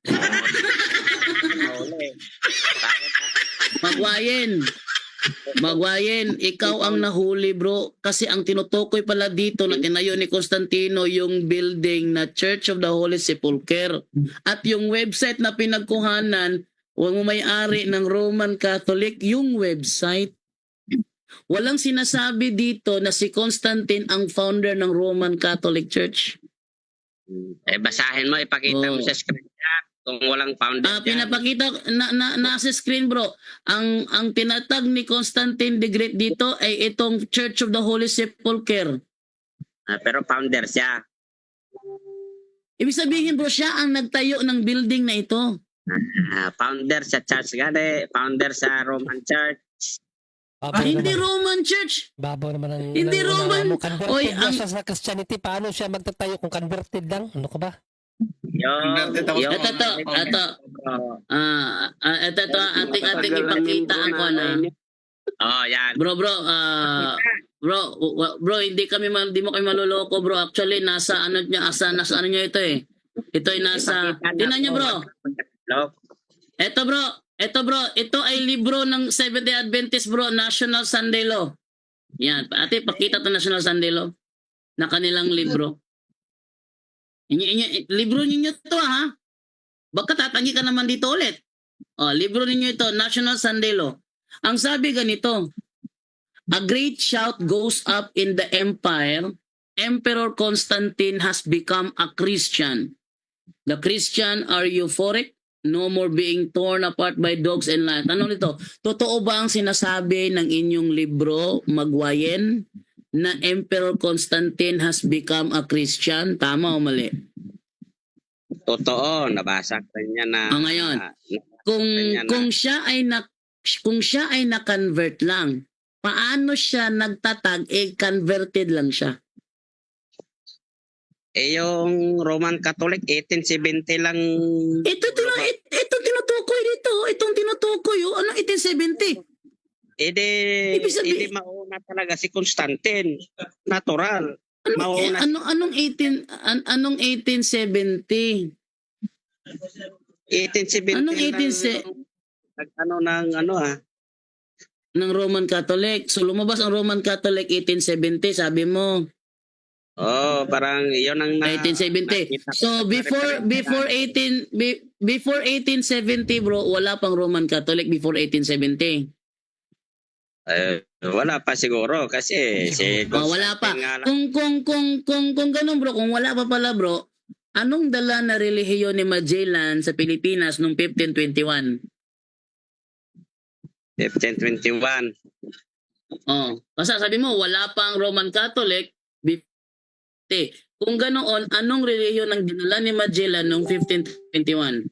Magwayen, ikaw ang nahuli, bro. Kasi ang tinutukoy pala dito na tinayo ni Constantino yung building na Church of the Holy Sepulchre. At yung website na pinagkuhanan, huwag mo may-ari ng Roman Catholic, yung website. Walang sinasabi dito na si Constantine ang founder ng Roman Catholic Church. Basahin mo, ipakita mo sa screen chat kung walang founder dyan. Pinapakita nasa screen, bro. Ang tinatag ni Constantine the Great dito ay itong Church of the Holy Sepulchre. Pero founder siya. Ibig sabihin, bro, siya ang nagtayo ng building na ito. Founder sa church gani, founder sa Roman Church. Hindi Roman Church. Babaw naman ang... Hindi Roman. Converted Oy, na siya sa Christianity. Paano siya magtatayo kung converted lang? Ano ka ba? Ito, ating ipakita ako na. Yan. Bro, hindi mo kami maluloko, bro. Actually, nasa ano niya ito eh. Ito ay nasa, tingnan niyo, bro. Ito, bro, ito ay libro ng Seventh-day Adventist, bro, National Sunday Law. Yan, ate, pakita to National Sunday Law na kanilang libro. Libro ninyo to, ha? Baka tatangi ka naman dito ulit. Libro ninyo ito, National Sunday Law. Ang sabi ganito, a great shout goes up in the empire. Emperor Constantine has become a Christian. The Christian are euphoric. No more being torn apart by dogs and lions. Tanong nito, totoo ba ang sinasabi ng inyong libro, Magwayen, na Emperor Constantine has become a Christian? Tama o mali? Totoo, nabasa ko niya na. Ngayon, kung siya ay na-convert lang, paano siya nagtatag? Converted lang siya. Yung Roman Catholic 1870 lang. Ito tinutukoy dito. Itong tinutukoy. Ano 1870? Hindi mauna talaga si Constantine. Natural. Anong 1870? 1870 Anong 1870? Ng Roman Catholic. So lumabas ang Roman Catholic 1870, sabi mo. Parang yun ang 1870. So before 1870, bro, wala pang Roman Catholic before 1870. Wala pa siguro kasi wala pa. Kung ganun, bro, kung wala pa pala, bro, anong dala na relihiyon ni Magellan sa Pilipinas noong 1521? 1521. Kasi sabi mo wala pang Roman Catholic. Kung ganoon, anong relihiyon ang dinala ni Magellan noong 1521?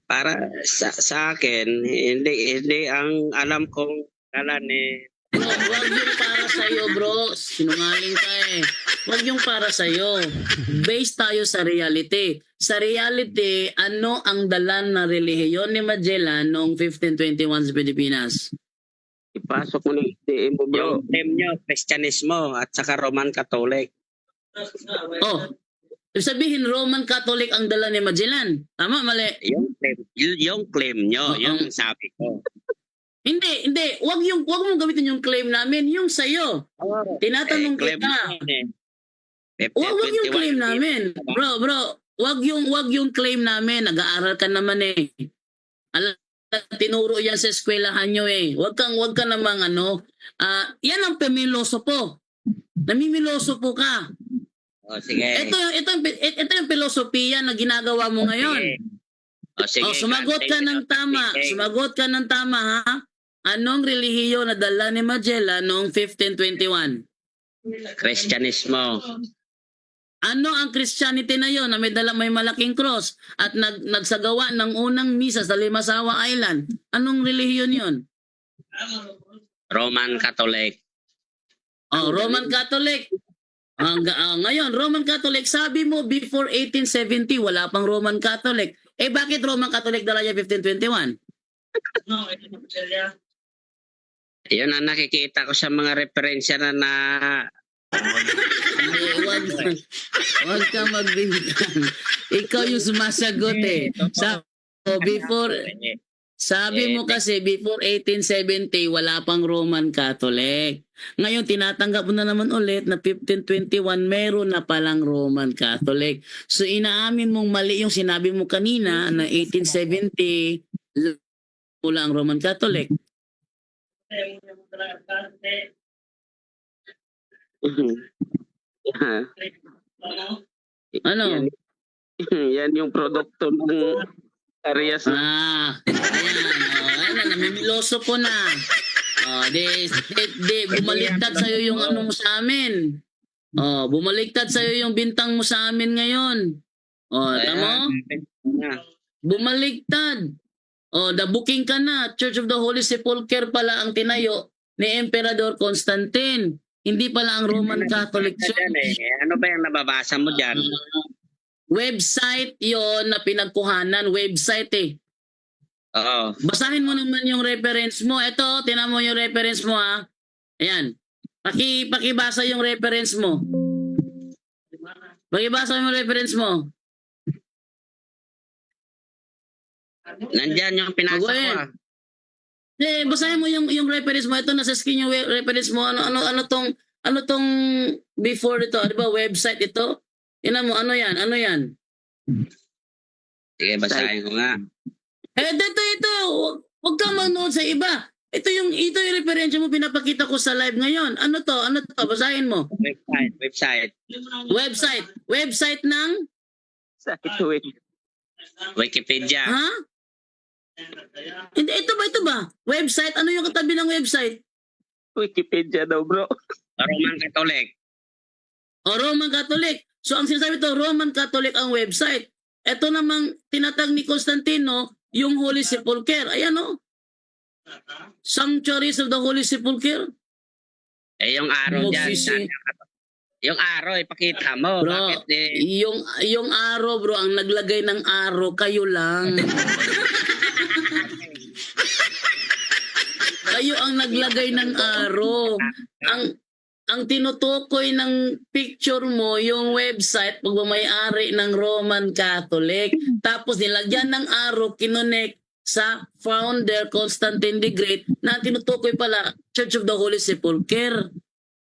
Para sa akin, hindi ang alam kong dala ni... Huwag yung para sa'yo, bro. Sinungaling ka eh. Huwag yung para sa'yo. Based tayo sa reality. Sa reality, ano ang dalan na relihiyon ni Magellan noong 1521 sa Pilipinas? Ipasok mo ni mo, bro. Yung claim nyo, Kristyanismo at saka Roman Catholic. Sabihin Roman Catholic ang dala ni Magellan. Tama, mali? Yung claim nyo, yung sabi ko. Hindi. Wag mo gamitin yung claim namin, yung sa'yo. Tinatanong kita. Wag yung claim namin. Bro, wag yung claim namin. Nag-aaral ka naman eh. Tinuro yan sa eskwelahan nyo eh. Wag ka namang yan ang pamiloso po. Namimiloso po ka. sige. Ito yung filosofiya na ginagawa mo ngayon. Sige. Sumagot ka ng tama. Sumagot ka ng tama, ha? Anong relihiyon na dala ni Magellan noong 1521? Kristyanismo. Ano ang Christianity na yon na may malaking cross at nagsagawa ng unang misa sa Limasawa Island? Anong relihiyon yon? Roman Catholic. Roman Catholic. Ngayon, Roman Catholic, sabi mo before 1870 wala pang Roman Catholic. Bakit Roman Catholic dala niya 1521? Yun ang nakikita ko sa mga referensya na Huwag ka magbintang. Ikaw yung sumasagot eh. Sabi mo kasi before 1870 wala pang Roman Catholic. Ngayon tinatanggap mo na naman ulit na 1521 meron na palang Roman Catholic. So inaamin mong mali yung sinabi mo kanina na 1870 wala ang Roman Catholic. Ano? Yan yung produkto ng Arias. Ayan, namimiloso ko na. Bumaliktad sa'yo yung ano mo sa amin. Bumaliktad sa'yo yung bintang mo sa amin ngayon. Tama? Bumaliktad. Booking ka na. Church of the Holy Sepulchre pala ang tinayo ni Emperador Constantine. Hindi pala ang Roman Catholic Church. Ano ba yung nababasa mo dyan? Website yon na pinagkuhanan. Website eh. Oo. Basahin mo naman yung reference mo. Ito, tinan mo yung reference mo ha. Ayan. Pakibasa yung reference mo. Pakibasa yung reference mo. Nandyan yung pinasa ko ah. Basahin mo yung reference mo. Ito nasa screen yung reference mo. Ano tong before ito? Ano ba website ito? Ina mo ano yan? Sige, basahin ko nga. Ito. Huwag ka manood sa iba. Ito yung referensya mo pinapakita ko sa live ngayon. Ano to? Basahin mo. Website ng Wikipedia. Ha? Hindi, ito ba? Website? Ano yung katabi ng website? Wikipedia daw, bro. Roman Catholic. Roman Catholic. So ang sinasabi ito, Roman Catholic ang website. Ito namang tinatag ni Constantino, yung Holy Sepulchre. Ayan o. Sanctuaries of the Holy Sepulchre. Yung araw dyan. Yung araw, ipakita mo. Bro, bakit yung araw, bro, ang naglagay ng araw, kayo lang. Kayo ang naglagay ng araw. Ang tinutukoy ng picture mo, yung website, pagmamayari ng Roman Catholic. Tapos nilagyan ng araw, kinonek sa founder Constantine the Great na tinutukoy pala Church of the Holy Sepulchre.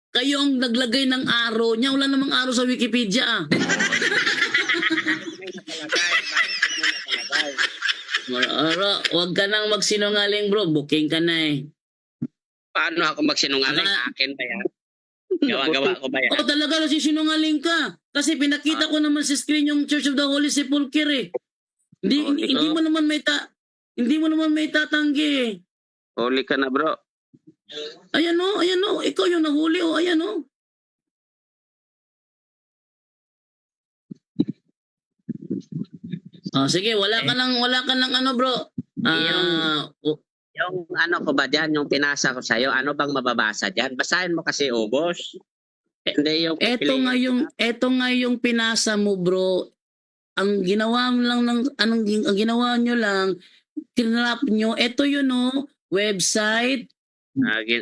Kayo ang naglagay ng araw niya. Wala namang araw sa Wikipedia. Huwag ka nang magsinungaling, bro. Booking ka na eh. Paano ako magsinungaling? Akin ba yan? Gawa-gawa ko ba yan? Talaga nasisinungaling ka. Kasi pinakita ko naman sa screen yung Church of the Holy Sepulchre eh. Hindi mo naman may tatanggi eh. Huli ka na, bro. Ayan o. Ikaw yung nahuli o. Ayan o. Sige, wala ka ng ano, bro. Yung ano ko ba dyan, yung pinasa ko sa'yo, ano bang mababasa dyan? Basahin mo kasi ubos. Hindi yung Eto nga yung pinasa mo, bro. Ang ginawa mo lang ang ginawa nyo lang, tinrap nyo, eto yun o, website,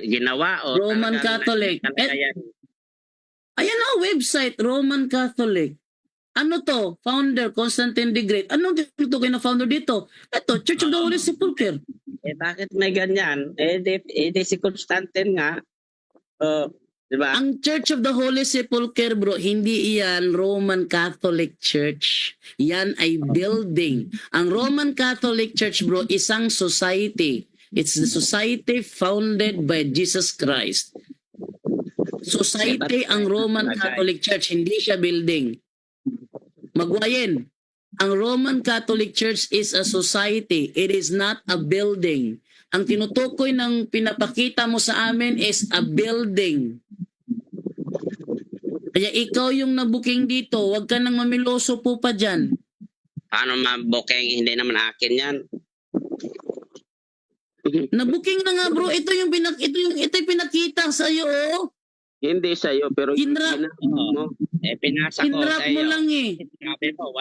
ginawa o Roman Catholic. Ayan o, website, Roman Catholic. Ano to? Founder, Constantine the Great. Anong tinutukoy na founder dito? Ito, Church of the Holy Sepulchre. Bakit may ganyan? Di si Constantine nga. Diba? Ang Church of the Holy Sepulchre, bro, hindi iyan Roman Catholic Church. Yan ay building. Ang Roman Catholic Church, bro, isang society. It's the society founded by Jesus Christ. Society ang Roman Catholic Church, hindi siya building. Magwayin. Ang Roman Catholic Church is a society. It is not a building. Ang tinutukoy ng pinapakita mo sa amin is a building. Kaya ikaw yung nabuking dito, huwag ka nang mamiloso po pa dyan. Paano ma-booking? Hindi naman akin yan. Nabuking na nga bro, ito yung pinakita sa iyo, oh. Hindi sa'yo, pero Hinrap. mo. Pinasa ko Hinrap mo sa'yo. lang eh. Sabi mo,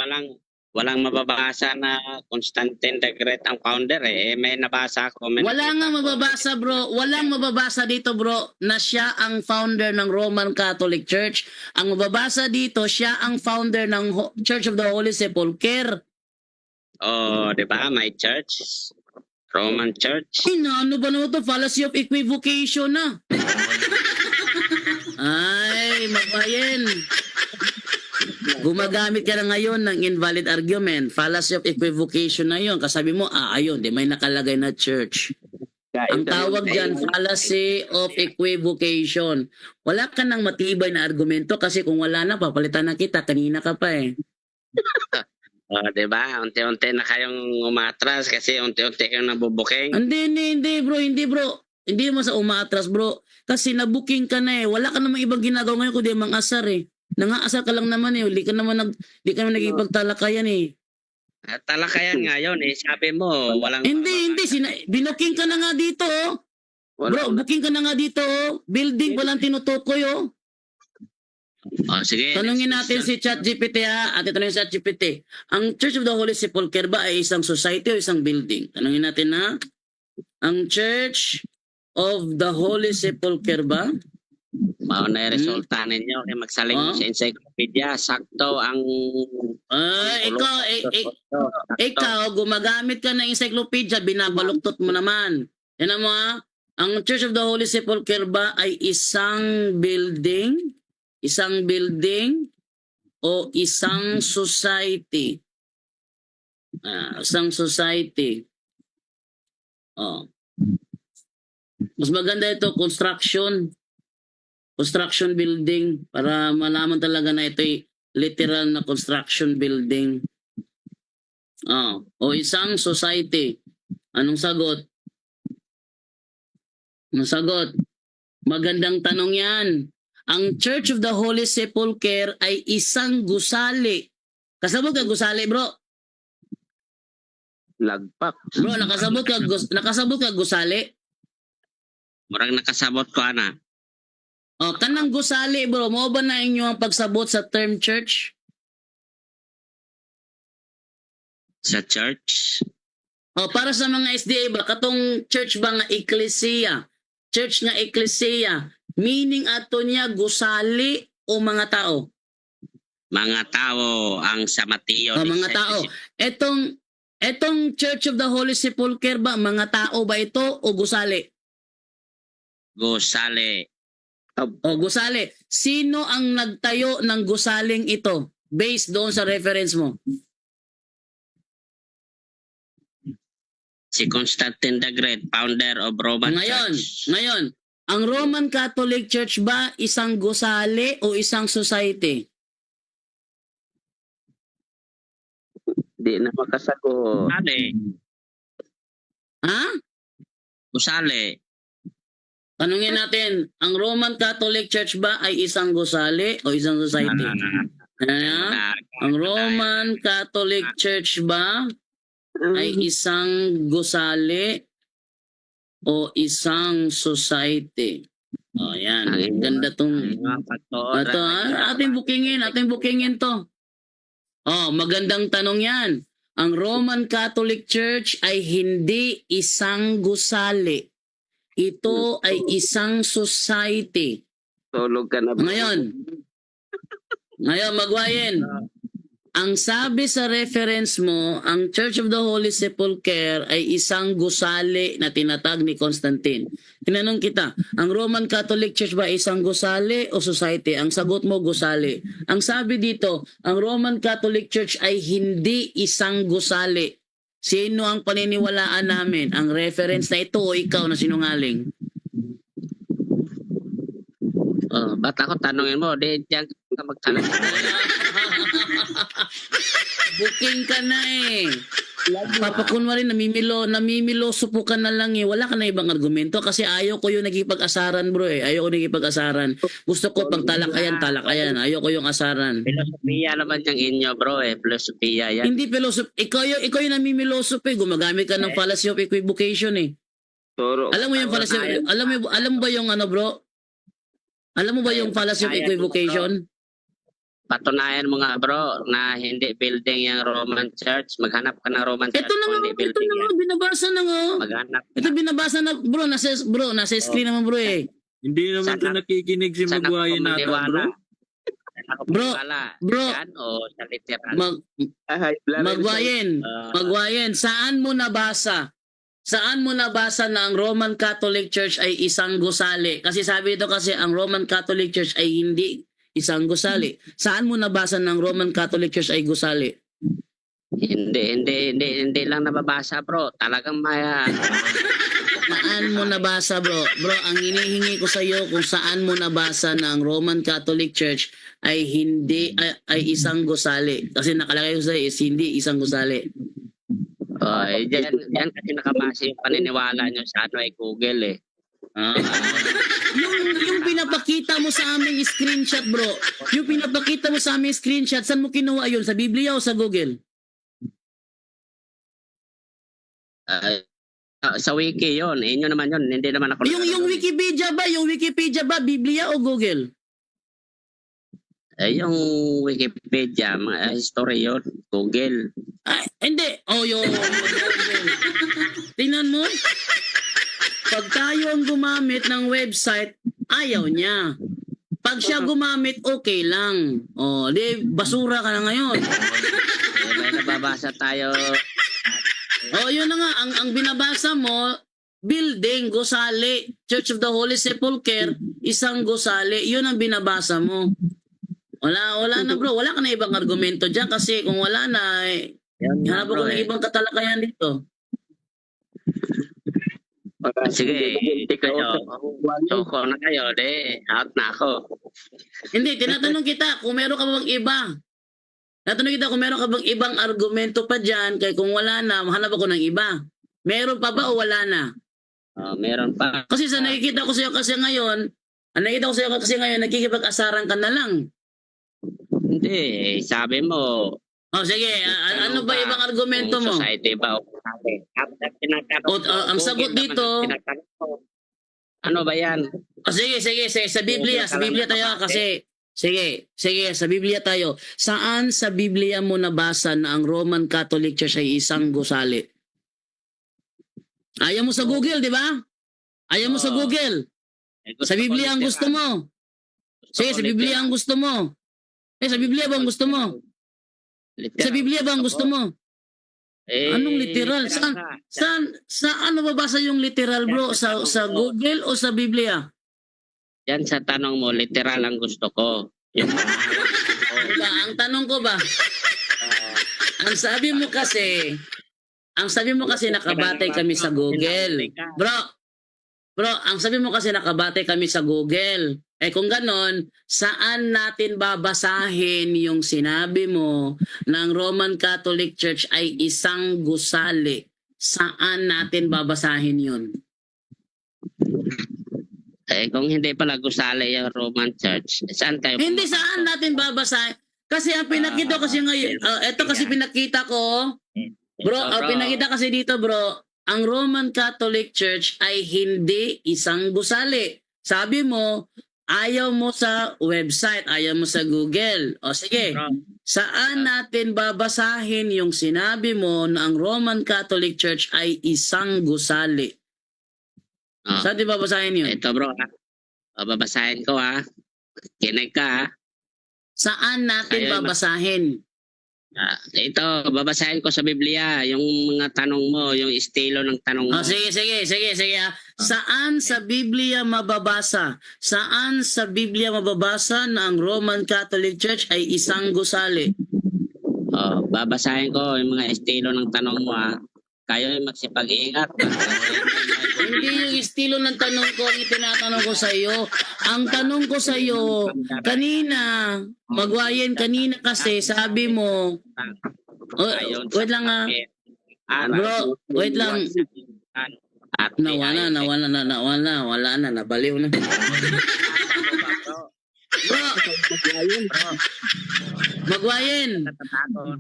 walang mababasa na Constantine the Great ang founder eh. May nabasa ako. Wala nga mababasa bro, walang mababasa dito bro na siya ang founder ng Roman Catholic Church. Ang mababasa dito, siya ang founder ng Church of the Holy Sepulchre. Oh, di ba? My church. Roman Church. Ay, ano ba naman ito? Fallacy of equivocation na. Ay, magbayin. Gumagamit ka na ngayon ng invalid argument. Fallacy of equivocation na yun. Kasabi mo, ayun, di may nakalagay na church. Ang tawag dyan, fallacy of equivocation. Wala ka ng matibay na argumento kasi kung wala na, papalitan na kita. Kanina ka pa eh. Diba? Unti-unti na kayong umatras kasi unti-unti kayong nabubuking. Hindi bro. Hindi mo sa umaatras bro. Kasi nabuking ka na eh. Wala ka namang ibang ginagawa ngayon kundi mang asar eh. Nangaasar ka lang naman eh. Hindi ka naman nagipagtalakayan eh. Talakayan nga yun eh. Sabi mo, walang... Hindi. Binuking ka na nga dito oh. Bro, booking ka na nga dito oh. Building walang tinutukoy oh. Oh, sige. Tanungin natin si ChatGPT ha. At tanungin si ChatGPT. Ang Church of the Holy Sepulchre ba ay isang society o isang building? Tanungin natin ha. Ang Church of the Holy Sepulchre ba? Na resulta ninyo. Kaya magsaling mo sa encyclopedia. Sakto ang... Ikaw, gumagamit ka ng encyclopedia, binabaluktot mo naman. Yan mo ha. Ang Church of the Holy Sepulchre ba ay isang building? Isang building o isang society? Isang society. Oh. Mas maganda ito, construction building para malaman talaga na ito ay literal na construction building. O isang society. Anong sagot? Anong sagot? Magandang tanong yan. Ang Church of the Holy Sepulchre ay isang gusali. Kasabot ka gusali, bro? Lagpak. Bro, nakasabot ka gusali? Murang nakasabot ko, ana. Kanang gusali, bro. Mo ba na inyo ang pagsabot sa term church? Sa church? Para sa mga SDA ba, katong church ba nga ecclesia? Church nga ecclesia. Meaning ato niya gusali o mga tao? Mga tao ang sa Mateo. Mga tao. Etong Church of the Holy Sepulchre ba, mga tao ba ito o gusali? Gusali. Gusali. Sino ang nagtayo ng gusaling ito? Based doon sa reference mo. Si Constantine the Great, founder of Roman Church. Ngayon, ang Roman Catholic Church ba isang gusali o isang society? Di na makasagot. Gusali. Ha? Gusali. Tanungin natin, ang Roman Catholic Church ba ay isang gusali o isang society? Ang Roman Catholic Church ba ay isang gusali o isang society? Yan. Ganda tong... Ito ating bookingin to. Magandang tanong yan. Ang Roman Catholic Church ay hindi isang gusali. Ito ay isang society. Tulog ka na ba? Ngayon, magwayin. Ang sabi sa reference mo, ang Church of the Holy Sepulchre ay isang gusali na tinatag ni Constantine. Tinanong kita, ang Roman Catholic Church ba isang gusali o society? Ang sagot mo, gusali. Ang sabi dito, ang Roman Catholic Church ay hindi isang gusali. Sino ang paniniwalaan namin? Ang reference na ito o ikaw na sinungaling? Oh, ba't ako tanungin mo? Di diyan ka magtanong. Booking ka na eh. Papakunwari, namimiloso po ka na lang eh. Wala ka na ibang argumento kasi ayaw ko yung nagipag-asaran bro eh. Ayaw ko nagipag-asaran. Gusto ko pag talakayan. Ayaw ko yung asaran. Filosofiya naman yung inyo, bro eh. Filosofiya yan. Hindi philosophy. Ikaw yung namimiloso eh. Gumagamit ka ng fallacy of equivocation eh. Turo. Alam mo yung fallacy, alam mo ba yung ano bro? Alam mo ba yung fallacy of equivocation? Patunayan mo nga, bro, na hindi building yung Roman Church. Maghanap ka ng Roman Church. Ito na nga, kung hindi ito building na nga, yan. binabasa na nga. Maghanap ka. Ito binabasa na, bro, nasa screen naman bro eh. Hindi naman Sana- ito nakikinig si Saan ako Maguayan nata, maniwala? bro. Saan ako Bro, maniwala? bro. Yan o sa literal? Magwayen, saan mo nabasa? Saan mo nabasa na ang Roman Catholic Church ay isang gusali? Kasi sabi dito kasi ang Roman Catholic Church ay hindi isang gusali. Saan mo nabasa ng Roman Catholic Church ay gusali? Hindi lang nababasa, bro. Talagang maya. Saan mo nabasa, bro? Bro, ang hinihingi ko sa iyo kung saan mo nabasa na ang Roman Catholic Church ay hindi ay isang gusali. Kasi nakalagay ko sa iyo is hindi isang gusali. Diyan kasi nakabase yung paniniwala nyo sa ano ay Google eh. Yung pinapakita mo sa aming screenshot, bro. Yung pinapakita mo sa aming screenshot, saan mo kinuha yun? Sa Biblia o sa Google? Sa wiki yon, inyo naman yon, hindi naman ako. Yung Wikipedia ba, Biblia o Google? Yung Wikipedia, mga history yon, Google. Ay, hindi. Yung Google. Tingnan mo. Pag tayo ang gumamit ng website, ayaw niya. Pag siya gumamit, okay lang. Basura ka na ngayon. May nababasa tayo. Yun na nga. Ang binabasa mo, building, gusali. Church of the Holy Sepulchre, isang gusali. Yun ang binabasa mo. Wala na bro. Wala ka na ibang argumento dyan kasi kung wala na, hanap ko ng ibang katalakayan dito. Sige, hindi kayo. Soko na kayo, out na ako. Hindi, tinatanong kita kung meron ka bang iba. Tinatanong kita kung meron ka bang ibang argumento pa dyan, kaya kung wala na, hanap ako ng iba. Meron pa ba o wala na? Meron pa. Kasi sa nakikita ko sa'yo kasi ngayon, nakikipag-asaran ka na lang. Hindi, sabi mo. Sige, ano ba ibang argumento mo? Society ba? Ang sagot dito, ano ba yan? sige, sa Biblia tayo kasi, sige, sa Biblia tayo. Saan sa Biblia mo nabasa na ang Roman Catholic Church ay isang gusali? Ayaw mo sa Google, di ba? Ayaw mo sa Google. Sa Biblia ang gusto mo. Sige, sa Biblia ang gusto mo. Sa Biblia ba ang gusto mo? Sa Biblia ba ang gusto mo? Anong literal? Saan nababasa yung literal, bro? Sa Google o sa Biblia? Yan sa tanong mo, literal ang gusto ko. Diba? Ang tanong ko ba? Ang sabi mo kasi nakabatay kami sa Google. Bro, ang sabi mo kasi nakabatay kami sa Google. Kung ganon, saan natin babasahin yung sinabi mo ng Roman Catholic Church ay isang gusali? Saan natin babasahin yun? Kung hindi pala gusali yung Roman Church, saan tayo? Hindi, saan natin babasahin? Kasi ang pinakita kasi ngayon, ito kasi pinakita ko, bro, pinakita kasi dito bro, ang Roman Catholic Church ay hindi isang gusali. Sabi mo, ayaw mo sa website, ayaw mo sa Google. Sige, saan natin babasahin yung sinabi mo na ang Roman Catholic Church ay isang gusali? Saan natin babasahin yun? Ito bro, babasahin ko Kinig ka Saan natin babasahin? Ito, babasahin ko sa Biblia yung mga tanong mo, yung estilo ng tanong mo. Sige. Saan sa Biblia mababasa? Saan sa Biblia mababasa na ang Roman Catholic Church ay isang gusali? Babasahin ko yung mga estilo ng tanong mo kayo yung magsipag-ingat. Hindi yung estilo ng tanong ko ang itinatanong ko sa iyo. Ang tanong ko sa iyo, kanina, Magwayen, kanina kasi sabi mo, wait lang nga. Bro, wait lang. Nawala na, nabaliw na. Bro, Magwayen,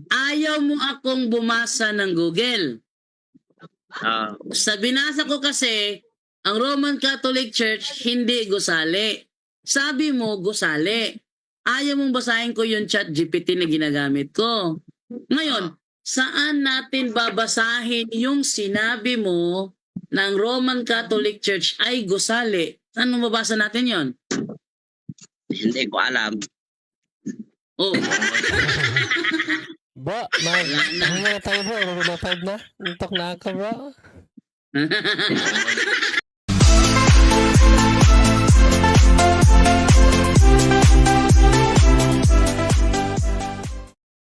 ayaw mo akong bumasa ng Google. Sa binasa ko kasi, ang Roman Catholic Church hindi gusali. Sabi mo gusali. Ayaw mong basahin ko yung chat GPT na ginagamit ko. Ngayon, saan natin babasahin yung sinabi mo ng Roman Catholic Church ay gusali? Saan mo mabasa natin yon? Hindi ko alam. Oh, Bro, na tayo bro. Na 5 na. Untok na ako bro.